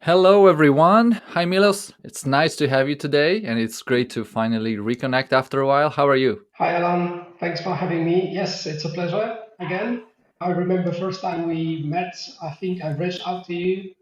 Hello, everyone. Hi, Milosz. It's nice to have you today, and it's great to finally reconnect after a while. How are you? Hi, Alan. Thanks for having me. Yes, it's a pleasure again. I remember first time we met, I think I reached out to you.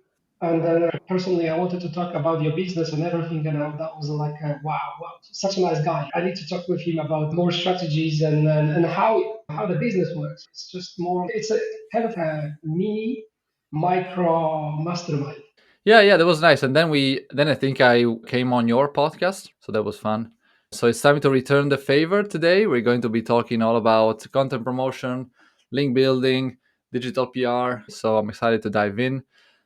And then personally, I wanted to talk about your business and everything. And that was like, wow, such a nice guy. I need to talk with him about more strategies and how the business works. It's just more, it's a kind of a mini micro mastermind. Yeah, that was nice. And then I think I came on your podcast, so that was fun. So it's time to return the favor today. We're going to be talking all about content promotion, link building, digital PR. So I'm excited to dive in.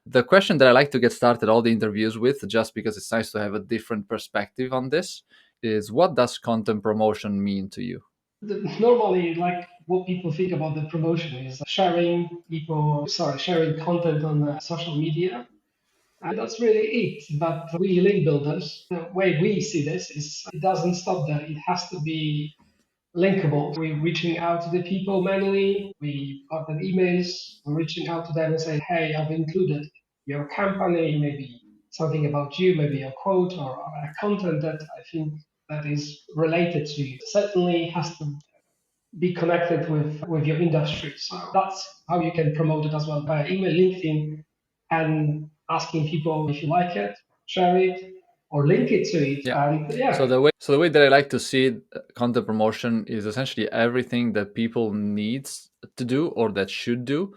The question that I like to get started all the interviews with, just because it's nice to have a different perspective on this, is what does content promotion mean to you? Normally, like what people think about the promotion is sharing content on social media. And that's really it. But we link builders, the way we see this is it doesn't stop there. It has to be linkable. We're reaching out to the people manually. We got them emails. We're reaching out to them and saying, hey, I've included your company, maybe something about you, maybe a quote or a content that I think that is related to you. Certainly has to be connected with your industry. So that's how you can promote it as well by email, LinkedIn, and asking people if you like it, share it, or link it to it. Yeah. And So yeah, the way that I like to see it, content promotion is essentially everything that people needs to do or that should do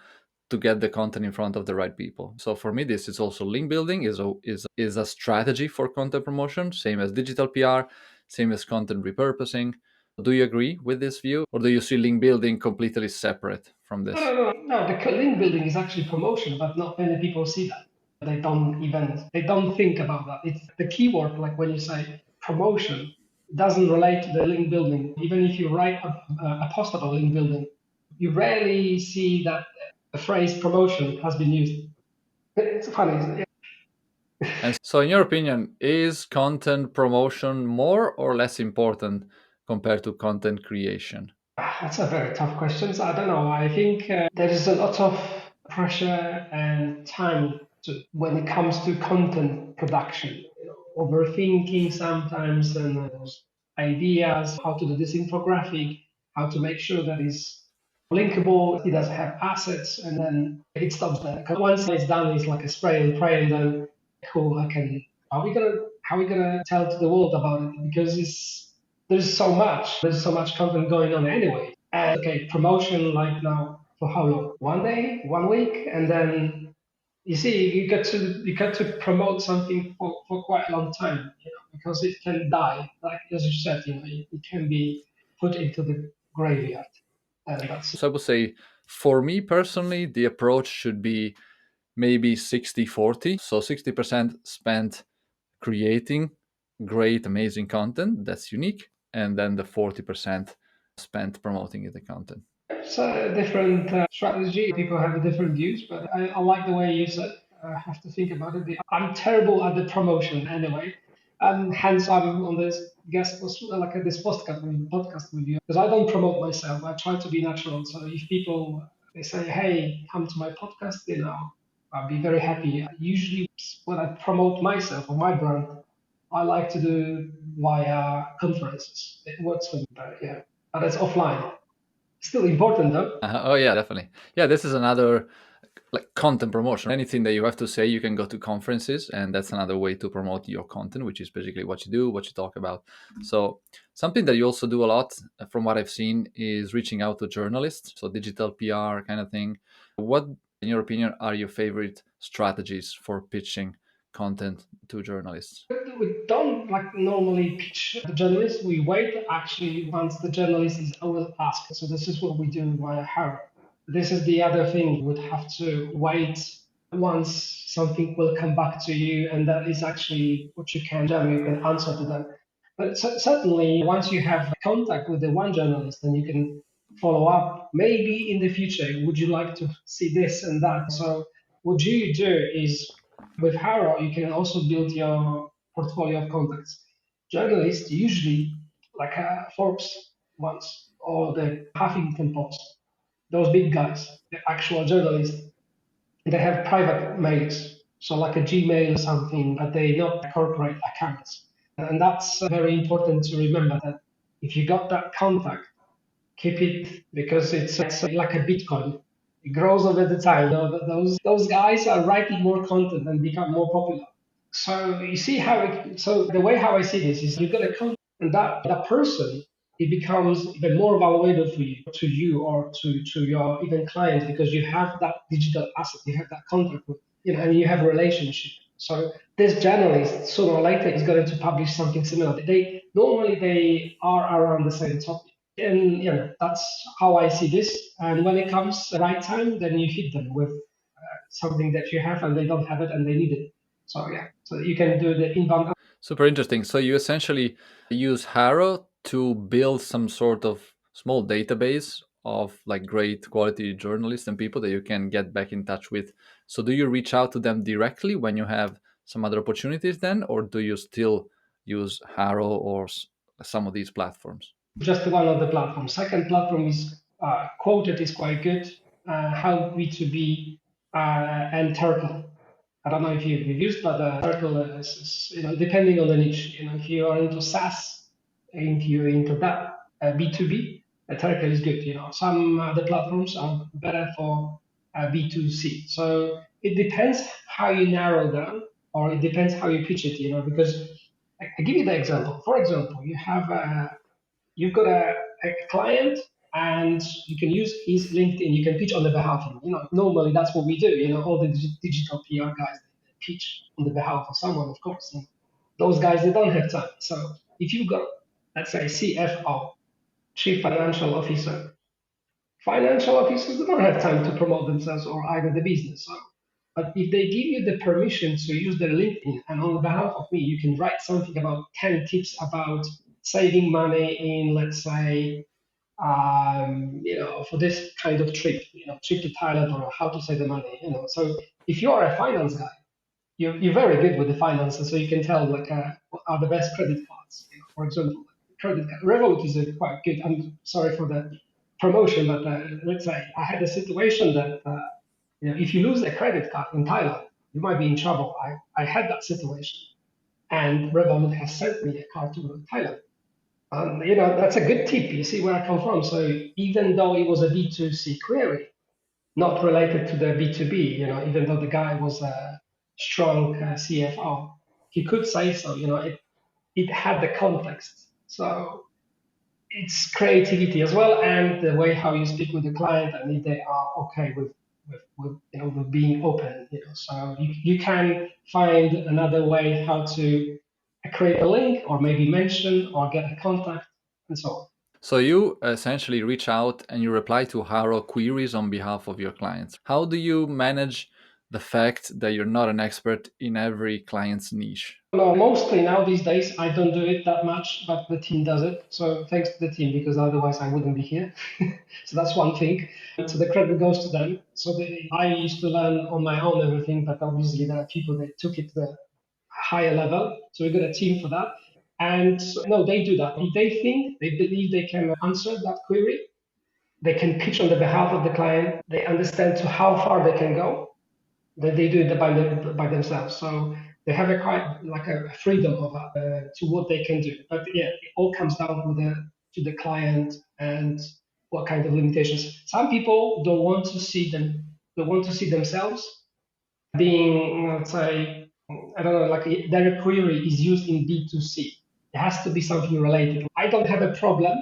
to get the content in front of the right people. So for me, this is also link building is a strategy for content promotion, same as digital PR, same as content repurposing. Do you agree with this view, or do you see link building completely separate from no, this? no, no, no. The link building is actually promotion, but not many people see that. They don't think about that. It's the keyword. Like when you say promotion, it doesn't relate to the link building. Even if you write a post about link building, you rarely see that the phrase promotion has been used. It's funny. And so, in your opinion, is content promotion more or less important compared to content creation? That's a very tough question. So I don't know. I think there is a lot of pressure and time when it comes to content production. Overthinking sometimes and ideas, how to do this infographic, how to make sure that it's linkable, it does have assets, and then it stops there. Because once it's done, it's like a spray and pray, and then cool, I can. How are we gonna tell to the world about it? Because there's so much content going on anyway. And okay, promotion like now for how long? One day, 1 week, and then you see you get to promote something for quite a long time, because it can die. Like as you said, it can be put into the graveyard, and that's So I would say, for me personally, the approach should be maybe 60-40. So 60% spent creating great, amazing content that's unique, and then the 40% spent promoting the content. it's a different strategy. People have different views, but I like the way you said. I have to think about it. I'm terrible at the promotion anyway, and hence I'm on this this podcast with you because I don't promote myself. I try to be natural. So if people they say, "Hey, come to my podcast," I'll be very happy. Usually, when I promote myself or my brand, I like to do via conferences. It works for me, but yeah, but it's offline. Still important though. Oh yeah, definitely. Yeah, this is another like content promotion. Anything that you have to say, you can go to conferences, and that's another way to promote your content, which is basically what you do, what you talk about. So something that you also do a lot, from what I've seen, is reaching out to journalists. So digital PR kind of thing. What, in your opinion, are your favorite strategies for pitching content to journalists? We don't like normally pitch the journalist. We wait actually once the journalist is will ask. So this is what we do via HARO. This is the other thing. You would have to wait once something will come back to you, and that is actually what you can do. You can answer to them. But certainly, once you have contact with the one journalist, then you can follow up. Maybe in the future, would you like to see this and that? So what you do is with HARO, you can also build your portfolio of contacts. Journalists usually, like Forbes ones or the Huffington Post, those big guys, the actual journalists, they have private mails. So like a Gmail or something, but they're not corporate accounts. And that's very important to remember that if you got that contact, keep it because it's like a Bitcoin. It grows over the time. You know, those guys are writing more content and become more popular. So you see how so the way how I see this is you've got a content and that person it becomes even more valuable for you or to your even clients because you have that digital asset, you have that contact with and you have a relationship. So this journalist sooner or later is going to publish something similar. They normally they are around the same topic. And that's how I see this. And when it comes the right time, then you hit them with something that you have and they don't have it and they need it. So yeah, so you can do the inbound. Super interesting. So you essentially use HARO to build some sort of small database of like great quality journalists and people that you can get back in touch with. So do you reach out to them directly when you have some other opportunities then, or do you still use HARO or some of these platforms? Just one of the platforms. Second platform is Quoted is quite good. How B2B and Turtle. I don't know if you've used, but Turtle is depending on the niche. If you are into SaaS, if you're into that B2B, Turtle is good. Some other platforms are better for B2C. So it depends how you narrow down, or it depends how you pitch it. Because I give you the example. For example, you've got a client and you can use his LinkedIn. You can pitch on the behalf of him. Normally that's what we do. All the digital PR guys they pitch on the behalf of someone, of course. And those guys they don't have time. So if you've got, let's say, CFO, Chief Financial Officer, financial officers they don't have time to promote themselves or either the business. So, but if they give you the permission to use their LinkedIn and on behalf of me, you can write something about 10 tips about saving money in, let's say, for this kind of trip, trip to Thailand or how to save the money, So if you're a finance guy, you're very good with the finances, so you can tell like what are the best credit cards. For example, credit card. Revolut is quite good. I'm sorry for the promotion, but let's say I had a situation that if you lose a credit card in Thailand, you might be in trouble. I had that situation, and Revolut has sent me a card to Thailand. That's a good tip. You see where I come from. So even though it was a B2C query, not related to the B2B, even though the guy was a strong CFO, he could say so. It had the context. So it's creativity as well, and the way how you speak with the client, and if they are okay with being open. So you can find another way how to create a link, or maybe mention, or get a contact, and so on. So you essentially reach out and you reply to HARO queries on behalf of your clients. How do you manage the fact that you're not an expert in every client's niche? No, mostly now these days I don't do it that much, but the team does it. So thanks to the team because otherwise I wouldn't be here. So that's one thing. So the credit goes to them. So I used to learn on my own everything, but obviously there are people that took it to the higher level. So we got a team for that. And no, they do that. If they think they believe they can answer that query, they can pitch on the behalf of the client. They understand to how far they can go that they do it by themselves. So they have a quite like a freedom of to what they can do. But yeah, it all comes down to the client and what kind of limitations. Some people don't want to see them. They want to see themselves being, let's say, I don't know, like their query is used in B2C. It has to be something related. I don't have a problem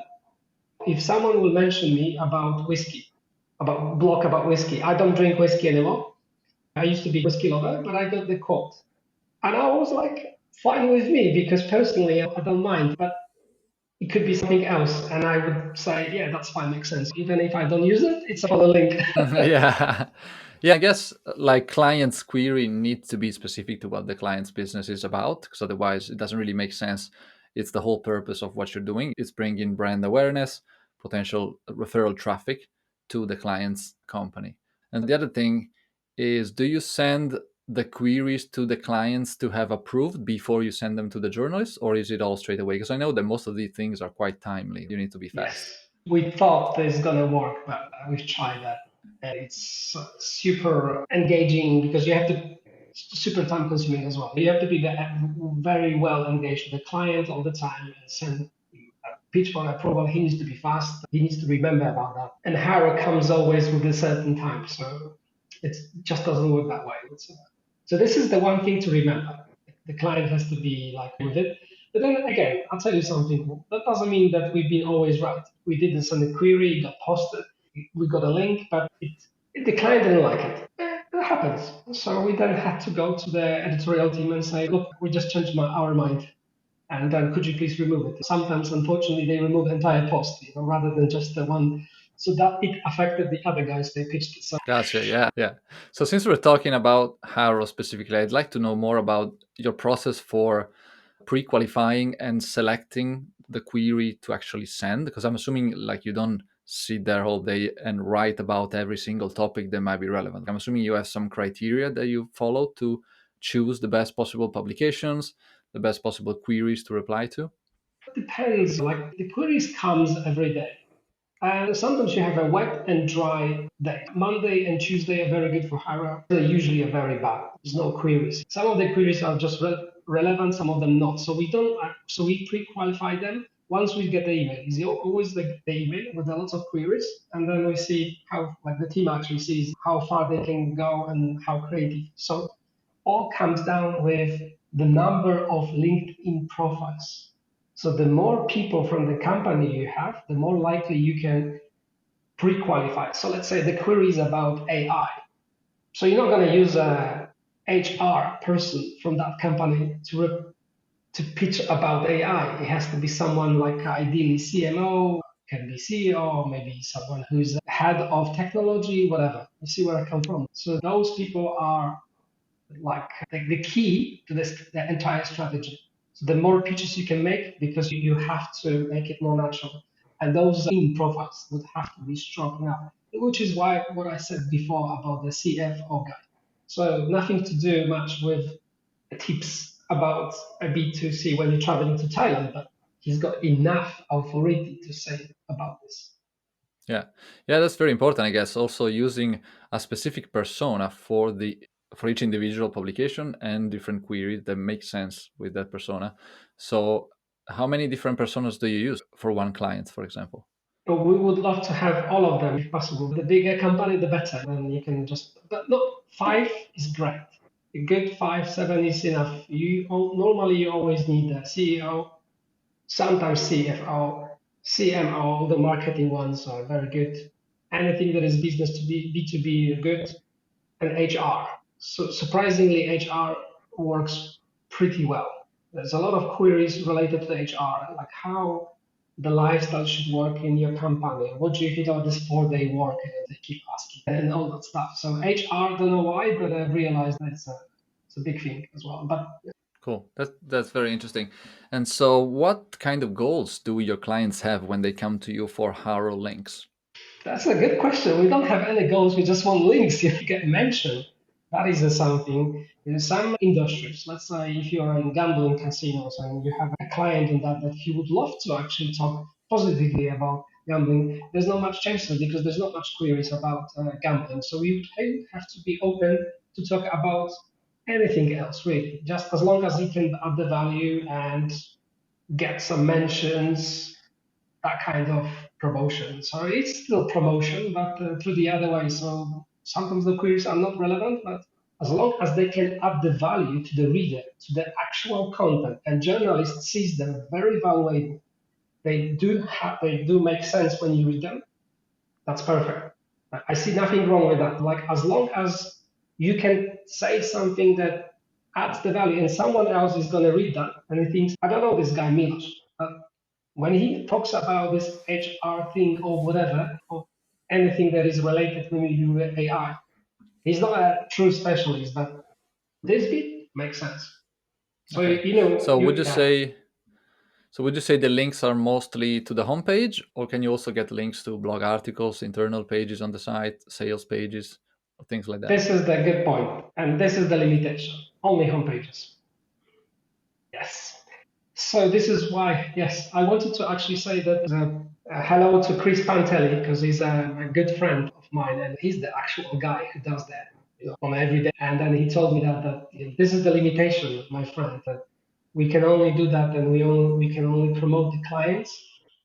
if someone will mention me about whiskey, about blog about whiskey. I don't drink whiskey anymore. I used to be a whiskey lover, but I got the quote. And I was like, fine with me because personally I don't mind, but it could be something else. And I would say, yeah, that's fine, makes sense. Even if I don't use it, it's for the link. Yeah. Yeah, I guess like client's query needs to be specific to what the client's business is about, because otherwise it doesn't really make sense. It's the whole purpose of what you're doing. It's bringing brand awareness, potential referral traffic to the client's company. And the other thing is, do you send the queries to the clients to have approved before you send them to the journalists, or is it all straight away? Because I know that most of these things are quite timely. You need to be fast. Yes, we thought this is gonna work, but we've tried that. And it's super engaging because you have to. super time consuming as well. You have to be very well engaged with the client all the time and send a pitch for approval. He needs to be fast. He needs to remember about that. And HARO comes always with a certain time. So it just doesn't work that way. So this is the one thing to remember. The client has to be like with it. But then again, I'll tell you something. That doesn't mean that we've been always right. We did this on a query, it got posted, we got a link, but the client didn't like it. It happens. So we then had to go to the editorial team and say, look, we just changed our mind. And then could you please remove it? Sometimes, unfortunately, they remove the entire post, rather than just the one. So that it affected the other guys they pitched it. So Gotcha. Yeah. Yeah. So since we're talking about HARO specifically, I'd like to know more about your process for pre-qualifying and selecting the query to actually send, because I'm assuming like you don't sit there all day and write about every single topic that might be relevant. I'm assuming you have some criteria that you follow to choose the best possible publications, the best possible queries to reply to. it depends. Like the queries comes every day. And sometimes you have a wet and dry day. Monday and Tuesday are very good for HARA. They usually are very bad. There's no queries. Some of the queries are just relevant, some of them not. So we don't. So we pre-qualify them. Once we get the email, it's always the email with a lot of queries, and then we see how, like the team actually sees how far they can go and how creative. So all comes down with the number of LinkedIn profiles. So the more people from the company you have, the more likely you can pre-qualify. So let's say the query is about AI. So you're not going to use a HR person from that company to pitch about AI. It has to be someone like ideally CMO, can be CEO, maybe someone who's head of technology, whatever. You see where I come from. So those people are like the key to the entire strategy. So the more pitches you can make, because you have to make it more natural. And those in profiles would have to be strong enough, which is why what I said before about the CFO guy. So nothing to do much with tips about a B2C when you're traveling to Thailand, but he's got enough authority to say about this. Yeah, yeah, that's very important, I guess. Also using a specific persona for each individual publication and different queries that make sense with that persona. So, how many different personas do you use for one client, for example? But we would love to have all of them if possible. The bigger company, the better. Then you can just, but look, five is great. A good five, seven is enough. Normally you always need a CEO, sometimes CFO, CMO. The marketing ones are very good. Anything that is business to B2B, good, and HR. So surprisingly, HR works pretty well. There's a lot of queries related to HR, like how the lifestyle should work in your company. What do you think of this 4-day work? And they keep asking and all that stuff. So HR, don't know why, but I've realized that it's a big thing as well. But Cool. That's very interesting. And so, what kind of goals do your clients have when they come to you for Haro links? that's a good question. We don't have any goals. We just want links. If you get mentioned, that is something. In some industries, let's say if you're in gambling casinos and you have a client in that he would love to actually talk positively about gambling, there's not much change there because there's not much queries about gambling. So you have to be open to talk about anything else, really, just as long as you can add the value and get some mentions, that kind of promotion. So it's still promotion, but through the other way. So sometimes the queries are not relevant, but as long as they can add the value to the reader, to the actual content, and journalist sees them very valuable, they do make sense when you read them. That's perfect. I see nothing wrong with that. Like as long as you can say something that adds the value, and someone else is going to read that and he thinks, I don't know this guy Milosz, but when he talks about this HR thing or whatever, or anything that is related to AI, he's not a true specialist, but this bit makes sense. So Okay. So, yeah. would you say the links are mostly to the homepage, or can you also get links to blog articles, internal pages on the site, sales pages, or things like that? This is the good point, and this is the limitation. Only home pages. Yes. So this is why, yes, I wanted to actually say that hello to Chris Pantelli because he's a good friend of mine and he's the actual guy who does that. on every day. And then he told me that this is the limitation, my friend, that we can only do that and we can only promote the clients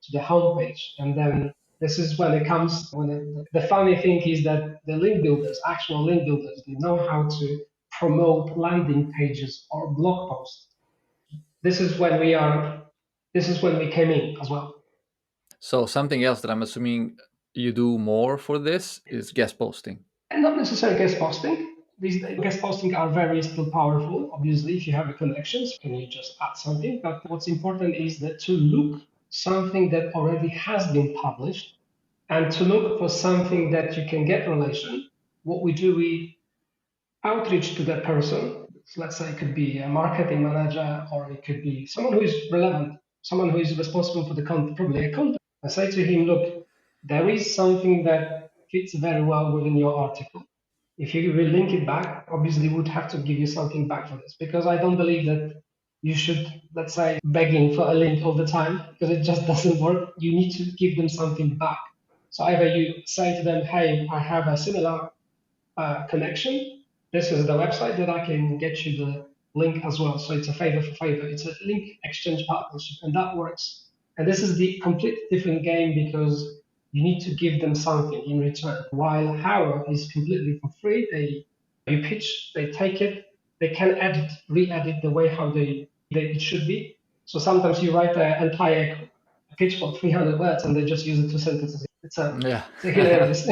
to the homepage. And then this is when it comes, the funny thing is that the link builders, actual link builders, they know how to promote landing pages or blog posts. This is when we are, this is when we came in as well. So something else that I'm assuming you do more for this is guest posting. And not necessarily guest posting. These guest posting are very still powerful. Obviously, if you have a connections, can you just add something? But what's important is that to look something that already has been published and to look for something that you can get relation. What we do, we outreach to that person. Let's say it could be a marketing manager or it could be someone who is relevant, someone who is responsible for the content, probably a content. I say to him, look, there is something that fits very well within your article. If you will link it back, obviously would have to give you something back for this because I don't believe that you should, let's say, begging for a link all the time because it just doesn't work. You need to give them something back. So either you say to them, hey, I have a similar connection. This is the website that I can get you the link as well. So it's a favor for favor. It's a link exchange partnership, and that works. And this is the complete different game because you need to give them something in return. While HARO is completely for free, you pitch, they take it, they can edit, re-edit the way how it should be. So sometimes you write an entire pitch for 300 words and they just use it 2 sentences. Yeah. It's a hilarious.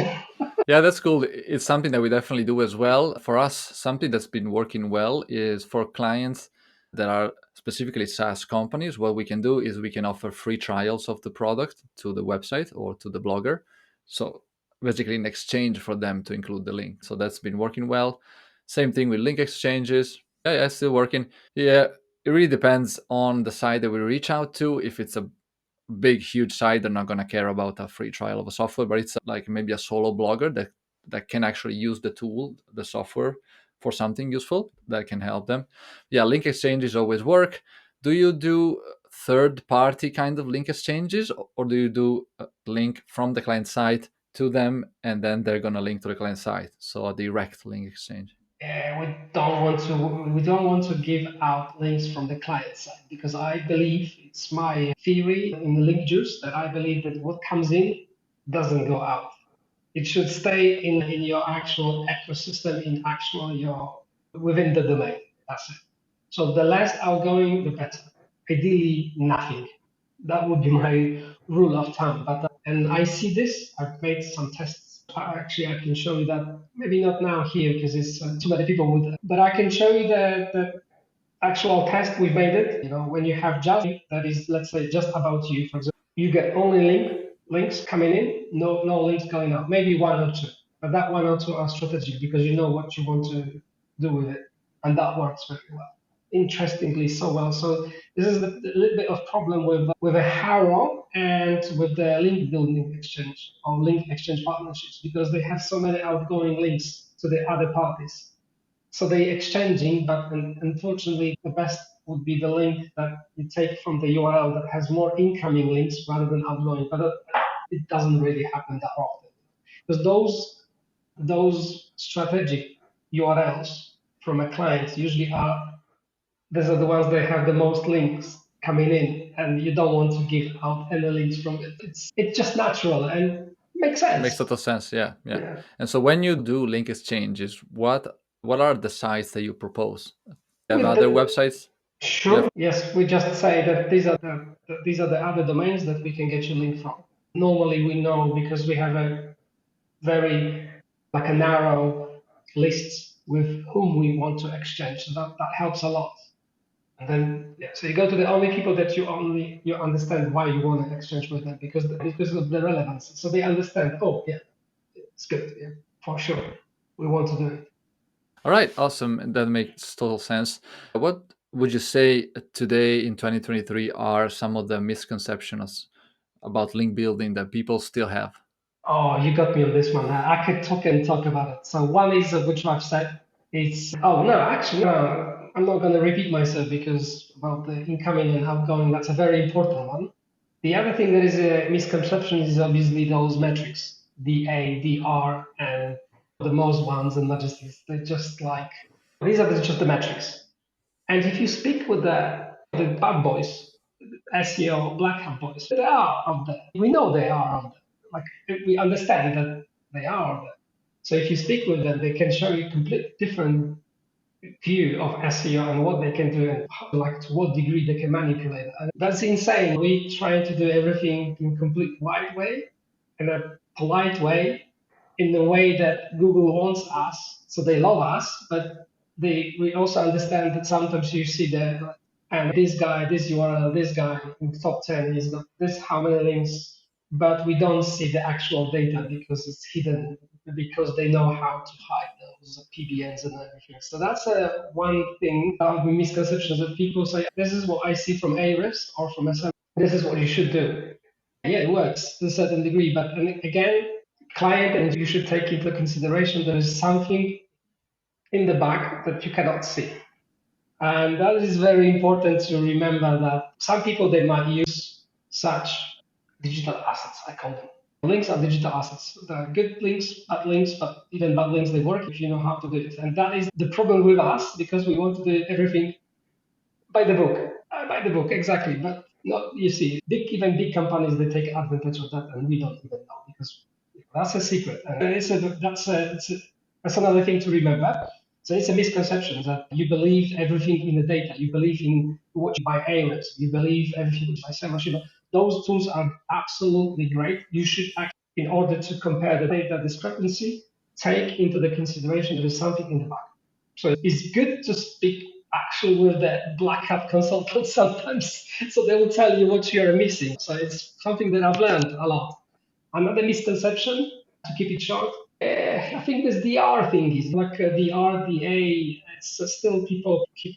Yeah, that's cool. It's something that we definitely do as well. For us, something that's been working well is for clients that are specifically SaaS companies. What we can do is we can offer free trials of the product to the website or to the blogger. So basically, in exchange for them to include the link. So that's been working well. Same thing with link exchanges. Yeah, it's still working. Yeah, it really depends on the site that we reach out to. If it's a big huge site, they're not going to care about a free trial of a software, but it's like maybe a solo blogger that can actually use the tool, the software, for something useful that can help them. Yeah, link exchanges always work. Do you do third party kind of link exchanges, or do you do a link from the client site to them and then they're going to link to the client site, so a direct link exchange? We don't want to give out links from the client side because I believe it's my theory in the link juice that I believe that what comes in doesn't go out. It should stay in your actual ecosystem, in actual your within the domain. That's it. So the less outgoing, the better. Ideally, nothing. That would be my rule of thumb. And I see this. I've made some tests. Actually, I can show you that. Maybe not now here because it's too many people would. But I can show you the actual test we've made it. When you have just that is, let's say, just about you. For example, you get only links coming in, no links going out. Maybe one or two, but that one or two are strategic because you know what you want to do with it, and that works very well. Interestingly, so well. So this is a little bit of problem with a HARO and with the link building exchange or link exchange partnerships because they have so many outgoing links to the other parties. So they exchanging, but unfortunately, the best would be the link that you take from the URL that has more incoming links rather than outgoing. But it doesn't really happen that often because those strategic URLs from a client usually are these are the ones that have the most links coming in, and you don't want to give out any links from it. It's just natural and makes Makes sense. total sense. Yeah, yeah. Yeah. And so when you do link exchanges, what are the sites that you propose? You have With other the websites? You have Sure. Yes, we just say that these are the other domains that we can get you link from. Normally, we know because we have a very like a narrow list with whom we want to exchange. So that helps a lot. And then yeah, so you go to the only people that you understand why you want to exchange with them because of the relevance. So they understand. Oh yeah, it's good. Yeah, for sure. We want to do it. all right, awesome. And that makes total sense. What would you say today in 2023 are some of the misconceptions about link building that people still have? Oh, you got me on this one. I could talk and talk about it. So one is which I've said. It's no, actually, no. I'm not going to repeat myself because about the incoming and outgoing, that's a very important one. The other thing that is a misconception is obviously those metrics, DA, DR, and the most ones and majesties. They're just like, these are just the metrics. And if you speak with the bad boys, SEO black hat boys, they are out there. We know they are out there. Like we understand that they are out there. So if you speak with them, they can show you complete different view of SEO and what they can do and how, like to what degree they can manipulate. And that's insane. We try to do everything in complete white way, in a polite way, in the way that Google wants us. So they love us, but we also understand that sometimes you see that and this guy, this URL, this guy in top 10, he's got this how many links, but we don't see the actual data because it's hidden, because they know how to hide those PBNs and everything. So that's one thing of the misconceptions that people say, this is what I see from Ahrefs or from SM. This is what you should do. Yeah, it works to a certain degree, but again, client, and you should take into consideration there is something in the back that you cannot see. And that is very important to remember that some people, they might use such digital assets, I call them. Links are digital assets. There are good links, bad links, but even bad links, they work if you know how to do it. And that is the problem with us because we want to do everything by the book. By the book, exactly. But not, you see, even big companies, they take advantage of that and we don't even know because that's a secret. And that's another thing to remember. So it's a misconception that you believe everything in the data. You believe in what you buy areas. You believe everything by so much. Those tools are absolutely great. You should act in order to compare the data discrepancy, take into the consideration there is something in the back. So it's good to speak actually with the black hat consultant sometimes. So they will tell you what you're missing. So it's something that I've learned a lot. Another misconception, to keep it short, I think this DR thing is like DR, DA, it's still people keep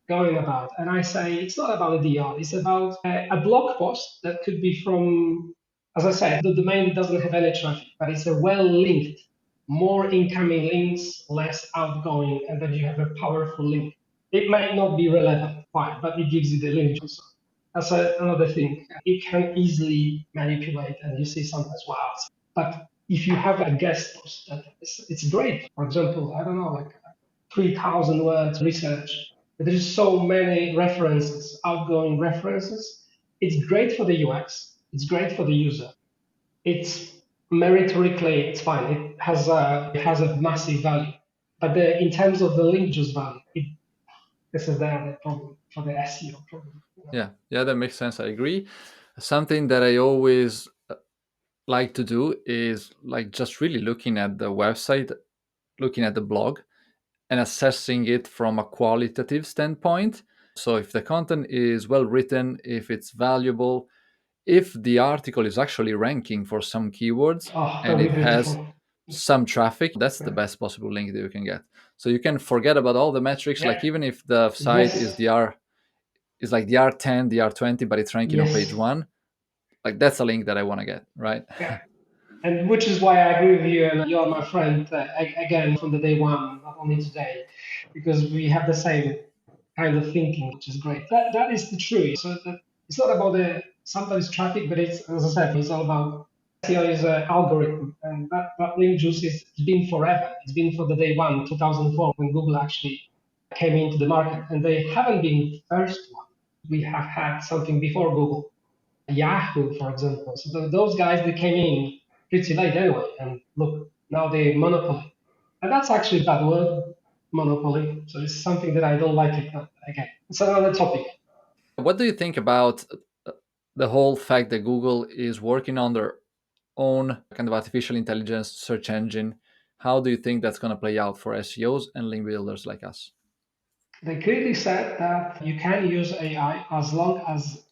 going about. And I say it's not about a DR, it's about a blog post that could be from, as I said, the domain doesn't have any traffic, but it's a well linked, more incoming links, less outgoing, and then you have a powerful link. It might not be relevant, fine, but it gives you the link also. That's another thing. It can easily manipulate, and you see sometimes, wow. But if you have a guest post, it's great. For example, I don't know, like 3,000 words research. There's so many references, outgoing references. It's great for the UX. It's great for the user. It's meritorically, it's fine. It has a massive value. But in terms of the link juice value, this is the problem for the SEO problem. Yeah, yeah, that makes sense. I agree. Something that I always like to do is like just really looking at the website, looking at the blog, and assessing it from a qualitative standpoint. So if the content is well written, if it's valuable, if the article is actually ranking for some keywords Oh, and that'd it be has beautiful. some traffic, that's the Yeah. best possible link that you can get. So you can forget about all the metrics, Yeah. like even if the site is Yes. dr is like dr10, dr20, but it's ranking on page Yes. one, like that's a link that I want to get, right? Yeah. And which is why I agree with you, and you're my friend again from the day one, not only today, because we have the same kind of thinking, which is great. That is the truth. So it's not about the sometimes traffic, but it's, as I said, it's all about SEO is an algorithm, and that link juice is it's been forever. It's been for the day one, 2004, when Google actually came into the market, and they haven't been the first one. We have had something before Google, Yahoo, for example. So those guys they came in pretty late anyway, and look, now they monopoly, and that's actually a bad word, monopoly. So it's something that I don't like it. But again, it's another topic. What do you think about the whole fact that Google is working on their own kind of artificial intelligence search engine? How do you think that's going to play out for SEOs and link builders like us? They clearly said that you can use AI as long as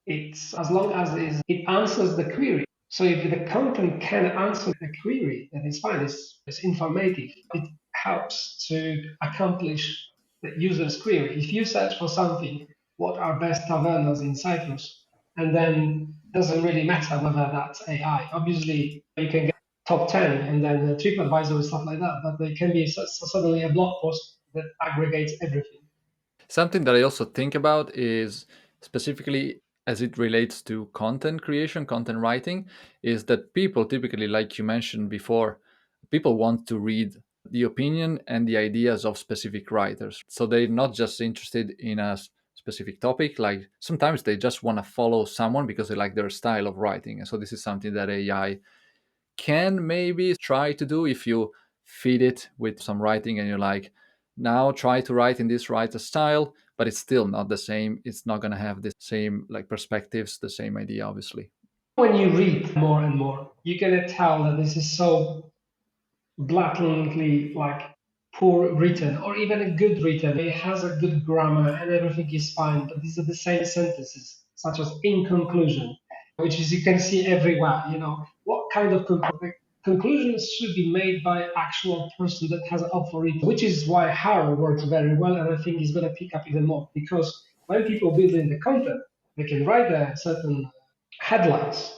it answers the query. So if the content can answer the query, then it's fine. It's informative. It helps to accomplish the user's query. If you search for something, what are best tavernas in Cyprus, and then doesn't really matter whether that's AI. Obviously, you can get top 10 and then TripAdvisor and stuff like that, but there can be suddenly a blog post that aggregates everything. Something that I also think about is specifically as it relates to content creation, content writing, is that people typically, like you mentioned before, People want to read the opinion and the ideas of specific writers. So they're not just interested in a specific topic. Like sometimes they just want to follow someone because they like their style of writing. And so this is something that AI can maybe try to do if you feed it with some writing and you're like, now try to write in this writer style, but it's still not the same. It's not going to have the same like perspectives, the same idea, obviously. When you read more and more, you're gonna tell that this is so blatantly like poor written or even a good written. It has a good grammar and everything is fine, but these are the same sentences, such as in conclusion, which is you can see everywhere. You know what kind of conclusions should be made by actual person that has authority, which is why HARO works very well, and I think is going to pick up even more because when people build in the content, they can write a certain headlines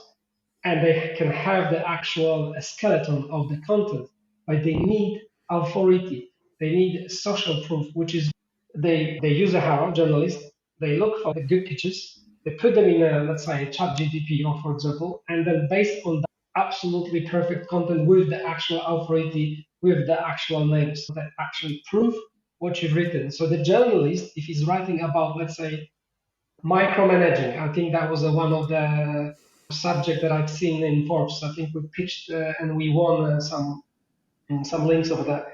and they can have the actual skeleton of the content, but they need authority. They need social proof, which is they use a HARO journalist, they look for the good pitches, they put them in a, let's say, a chat GTP or for example, and then based on that absolutely perfect content with the actual authority, with the actual names that actually prove what you've written. So the journalist, if he's writing about, let's say, micromanaging. I think that was one of the subject that I've seen in Forbes. I think we pitched and we won some links over there.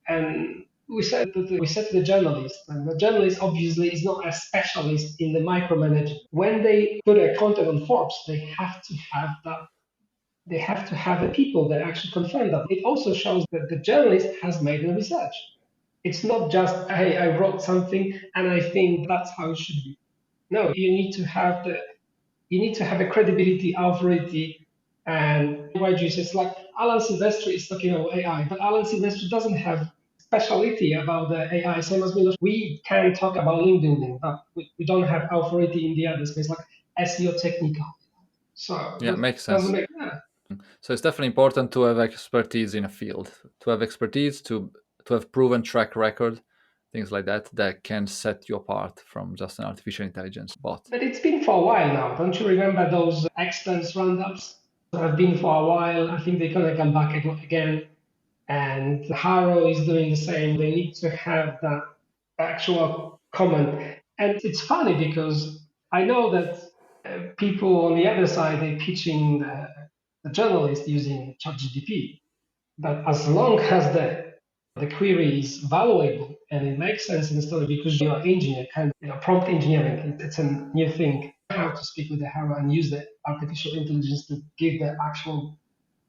And we said to the journalist, and the journalist obviously is not a specialist in the micromanaging. When they put a content on Forbes, they have to have that. They have to have the people that actually confirm that. It also shows that the journalist has made the research. It's not just, hey, I wrote something and I think that's how it should be. No, you need to have a credibility, authority, and why Jesus it's like Alan Silvestri is talking about AI, but Alan Silvestri doesn't have speciality about the AI, same as Milosz. We can talk about link building, but we don't have authority in the other space, like SEO technical. So Yeah, that makes doesn't sense. make yeah. So it's definitely important to have expertise in a field, to have expertise, to have proven track record, things like that, that can set you apart from just an artificial intelligence bot. But it's been for a while now. Don't you remember those expense roundups? Have been for a while. I think they're gonna come back again. And HARO is doing the same. They need to have that actual comment. And it's funny because I know that people on the other side they're pitching the journalist using ChatGPT. But as long as the query is valuable and it makes sense in the story because you're an engineer, kind of, prompt engineering, it's a new thing. How to speak with the HARO and use the artificial intelligence to give the actual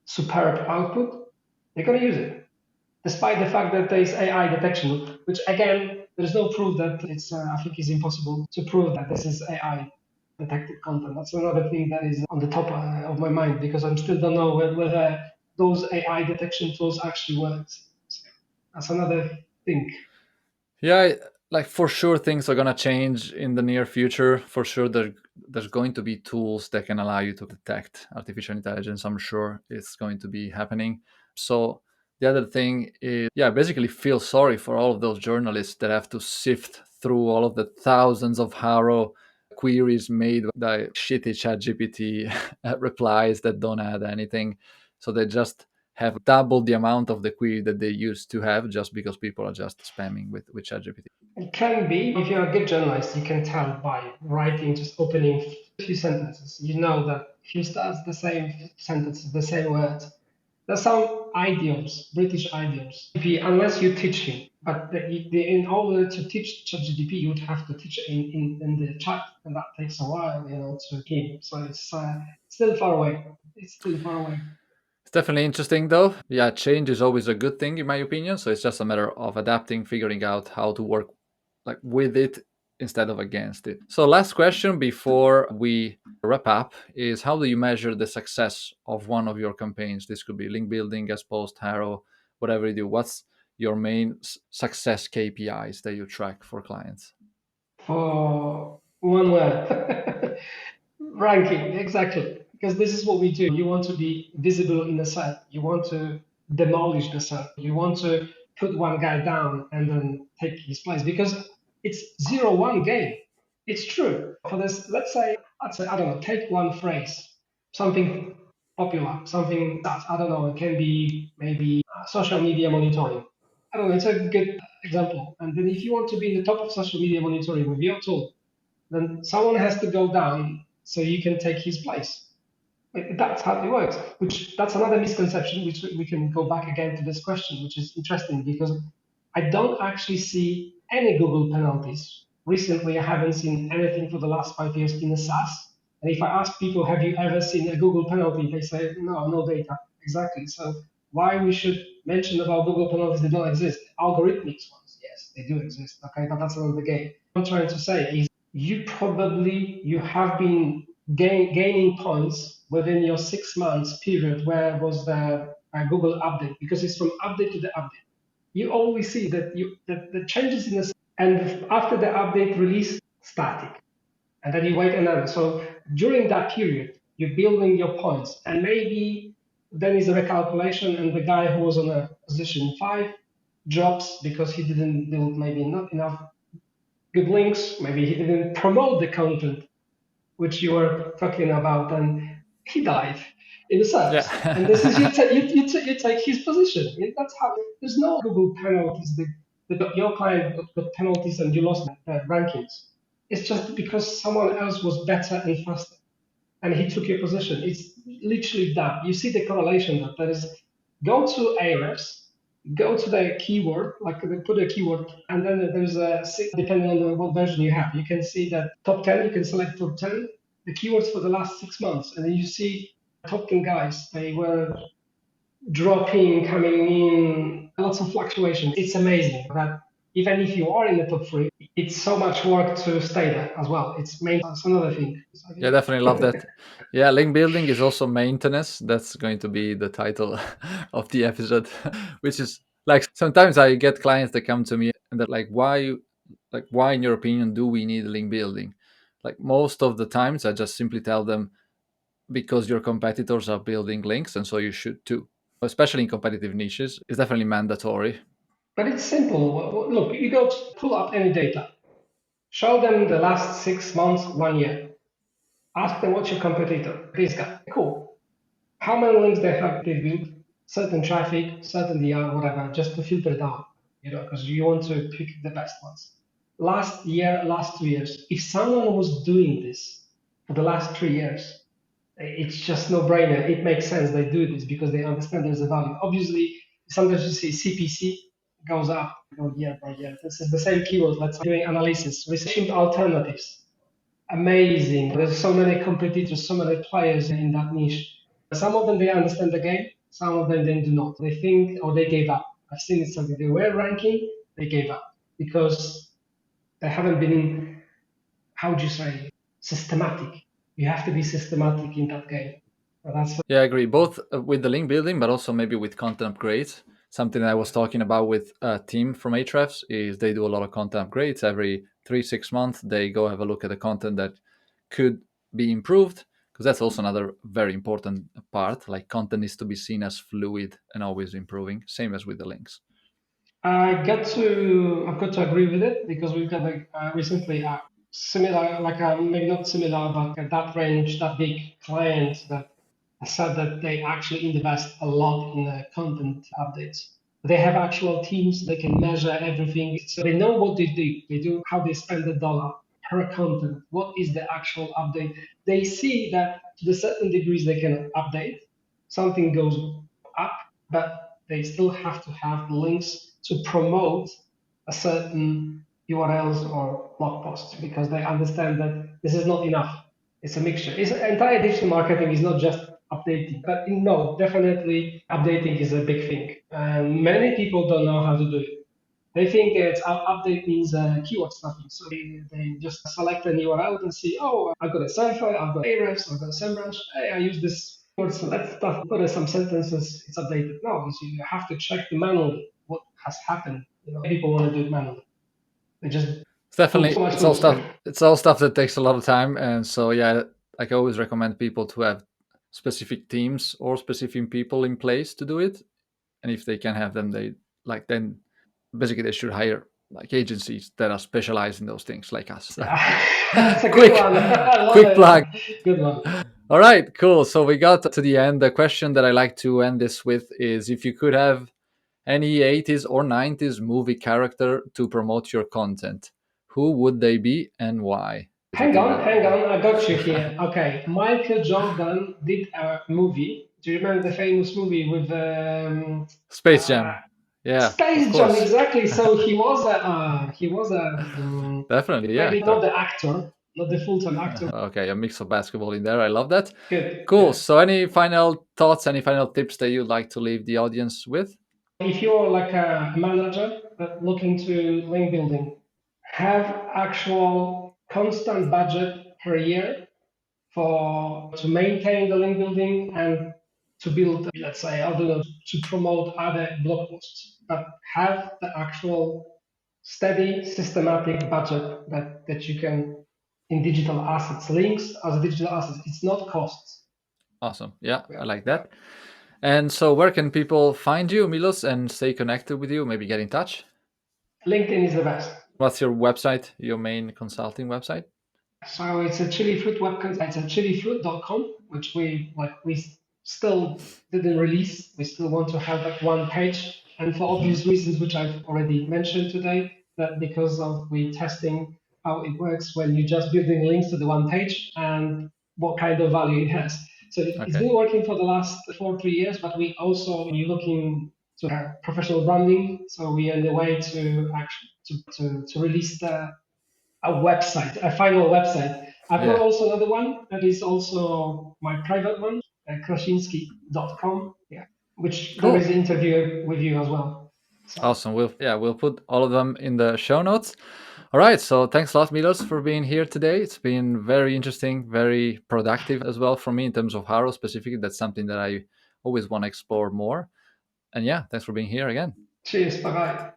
superb output, they're going to use it despite the fact that there is AI detection, which again, there's no proof that it's, I think it's impossible to prove that this is AI detected content. That's another thing that is on the top of my mind because I still don't know whether those AI detection tools actually works. So that's another thing. Yeah, like for sure things are gonna change in the near future. For sure, there's going to be tools that can allow you to detect artificial intelligence. I'm sure it's going to be happening. So the other thing is, yeah, basically feel sorry for all of those journalists that have to sift through all of the thousands of Haro queries made by shitty ChatGPT replies that don't add anything. So they just have double the amount of the query that they used to have just because people are just spamming with ChatGPT. It can be, if you're a good journalist, you can tell by writing, just opening a few sentences. You know that if you start the same sentences, the same words, there's some idioms, British idioms, unless you teach him. But in order to teach ChatGPT, you would have to teach it in the chat, and that takes a while, to him. So it's still far away. It's still far away. It's definitely interesting though. Yeah, change is always a good thing in my opinion. So it's just a matter of adapting, figuring out how to work like with it instead of against it. So last question before we wrap up is how do you measure the success of one of your campaigns? This could be link building, guest post, Haro, whatever you do. What's your main success KPIs that you track for clients? For one word. Ranking, exactly. Because this is what we do. You want to be visible in the set. You want to demolish the set. You want to put one guy down and then take his place because it's 0-1 game. It's true. For this, let's say, I don't know, take one phrase, something popular, something that, I don't know, it can be maybe social media monitoring. I don't know, it's a good example. And then if you want to be in the top of social media monitoring with your tool, then someone has to go down so you can take his place. That's how it works. Which that's another misconception, which we can go back again to this question, which is interesting because I don't actually see any Google penalties. Recently, I haven't seen anything for the last 5 years in a SaaS. And if I ask people, have you ever seen a Google penalty? They say, no, no data. Exactly. So why we should mention about Google penalties that don't exist? Algorithmic ones, yes, they do exist. Okay, but that's another game. What I'm trying to say is you have been gaining points within your 6 months period where was the Google update because it's from update to the update. You always see that the changes in the and after the update release static, and then you wait another. So during that period, you're building your points, and maybe then is a recalculation, and the guy who was on a position 5 drops because he didn't build maybe not enough good links, maybe he didn't promote the content which you were talking about, and he died in the service. And this is Yeah. you take his position. That's how. There's no Google penalties that your client got penalties and you lost the rankings. It's just because someone else was better and faster, and he took your position. It's literally that. You see the correlation that there is. Go to Ahrefs, go to the keyword, like they put a keyword, and then there's a depending on what version you have. You can see that top 10. You can select top 10, the keywords for the last 6 months, and then you see top 10 guys. They were dropping, coming in, lots of fluctuations. It's amazing that even if you are in the top three, it's so much work to stay there as well. That's another thing. Yeah, definitely love that. Yeah, link building is also maintenance. That's going to be the title of the episode, which is like sometimes I get clients that come to me and they're like, why, in your opinion, do we need link building? Like most of the times, I just simply tell them because your competitors are building links, and so you should too. Especially in competitive niches, it's definitely mandatory. But it's simple. Look, you go to pull up any data, show them the last 6 months, 1 year. Ask them what's your competitor. This guy. Cool. How many links they built, certain traffic, certain DR, whatever, just to filter down, because you want to pick the best ones. Last year, last 2 years, if someone was doing this for the last 3 years, it's just no brainer. It makes sense they do this because they understand there's a value. Obviously, sometimes you see CPC goes up year by year. This is the same keyword. Let's say doing analysis, researching alternatives. Amazing. There's so many competitors, so many players in that niche. Some of them they understand the game, some of them they do not. They think or they gave up. I've seen it something. They were ranking, they gave up because they haven't been, how would you say, systematic. You have to be systematic in that game. That's Yeah, I agree. Both with the link building, but also maybe with content upgrades. Something I was talking about with a team from Ahrefs is they do a lot of content upgrades every 3 6 months. They go have a look at the content that could be improved because that's also another very important part. Like content needs to be seen as fluid and always improving. Same as with the links. I've got to agree with it because we've got recently similar, like maybe not similar, but that range, that big client that said that they actually invest a lot in content updates. They have actual teams, they can measure everything. So they know what they do. They do how they spend the dollar per content. What is the actual update? They see that to the certain degrees they can update. Something goes up, but they still have to have links to promote a certain URLs or blog posts because they understand that this is not enough. It's a mixture. It's entire digital marketing is not just updating, but no, definitely updating is a big thing. And many people don't know how to do it. They think it's update means keyword stuffing. So they just select an URL and see, oh, I've got a Sci-Fi, I've got Ahrefs, I've got SEMrush. Hey, I use this keyword select stuff, put in some sentences, it's updated. No, you have to check manually what has happened. People want to do it manually. They just It's definitely so much it's all tools. stuff. It's all stuff that takes a lot of time, and so yeah, like I always recommend people to have specific teams or specific people in place to do it. And if they can have them, they like then basically they should hire like agencies that are specialized in those things, like us. Yeah, that's a good quick, one. I love quick plug. it. Good one. All right, cool. So we got to the end. The question that I like to end this with is: if you could have any 80s or 90s movie character to promote your content, who would they be and why? Do you think that? Hang on, I got you here. Okay, Michael Jordan did a movie. Do you remember the famous movie with Space uh, Jam. Yeah, of Space Jam? course. Exactly. So he was a Definitely, yeah. maybe not the actor, not the full time actor. Okay, a mix of basketball in there. I love that. Good, Cool. good. So, any final thoughts, any final tips that you'd like to leave the audience with? If you're like a manager looking to link building, have actual constant budget per year for to maintain the link building and to build, let's say, I don't know, to promote other blog posts, but have the actual steady, systematic budget that you can in digital assets, links as a digital assets. It's not costs. Awesome. Yeah, I Yeah, like yeah. that. And so, where can people find you, Milos, and stay connected with you? Maybe get in touch? LinkedIn is the best. What's your website, your main consulting website? So it's a chili fruit website. It's a chilifruit.com, which we still didn't release. We still want to have like one page, and for Mhm. obvious reasons, which I've already mentioned today, that because of we testing how it works when you're just building links to the one page and what kind of value it has. So it's Okay. been working for the last 4 3 years, but we also when you're looking to have professional branding. So we are in the way to actually to release a website, a final website. I've got Yeah. also another one that is also my private one, krasinski.com, yeah, which there is Cool. an interview with you as well. So Awesome. We'll put all of them in the show notes. All right. So thanks a lot, Milos, for being here today. It's been very interesting, very productive as well for me in terms of Haro specifically. That's something that I always want to explore more. And yeah, thanks for being here again. cheers, bye bye.